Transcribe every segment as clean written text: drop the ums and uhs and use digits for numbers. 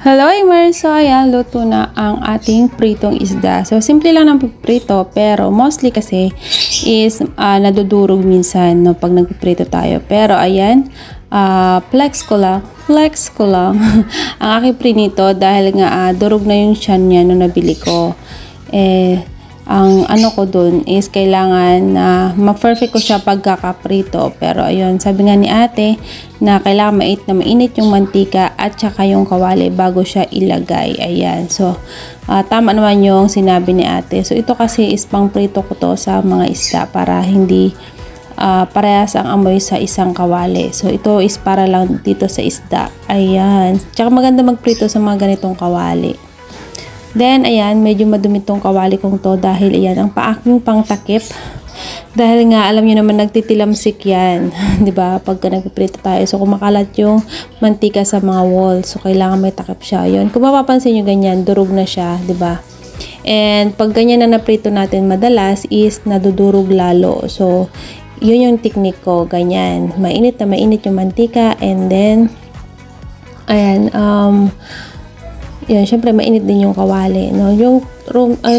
Hello, Imer! So, ayan, luto na ang ating pritong isda. So, simple lang ng prito, pero mostly kasi is nadudurog minsan no, pag nagprito tayo. Pero, ayan, flex ko lang ang aking prinito dahil nga durog na yung tiyan niya nung nabili ko. Ang ano ko dun is kailangan na ma-perfect ko siya pagkakaprito. Pero ayun, sabi nga ni ate na kailangan mainit yung mantika at saka yung kawali bago siya ilagay. Ayan. So, tama naman yung sinabi ni ate. So, ito kasi is pang prito ko to sa mga isda para hindi parehas ang amoy sa isang kawali. So, ito is para lang dito sa isda. Ayan. Tsaka maganda magprito sa mga ganitong kawali. Then, ayan, medyo madumi tong kawali kong to dahil ayan, ang paaking pang takip. Dahil nga, alam nyo naman, nagtitilamsik yan. Diba? Pagka nagpiprito tayo. So, kumakalat yung mantika sa mga walls. So, kailangan may takip siya. Yun. Kung mapapansin nyo ganyan, durog na siya. Diba? And, pag ganyan na naprito natin madalas is nadudurog lalo. So, yun yung technique ko. Ganyan. Mainit na mainit yung mantika. And then, ayan, yun, syempre mainit din yung kawali, no? Yung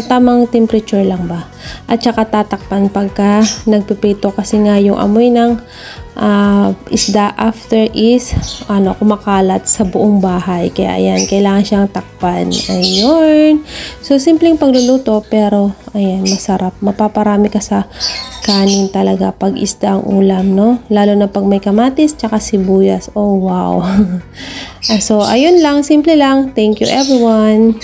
tamang temperature lang ba? At saka tatakpan pagka nagpiprito kasi nga yung amoy ng isda after is kumakalat sa buong bahay. Kaya ayan, kailangan siyang takpan. Ayun. So, simpleng pagluluto pero ayan, masarap. Mapaparami ka sa kanin talaga pag isda ang ulam, no? Lalo na pag may kamatis tsaka sibuyas. Oh, wow. So, ayun lang. Simple lang. Thank you, everyone.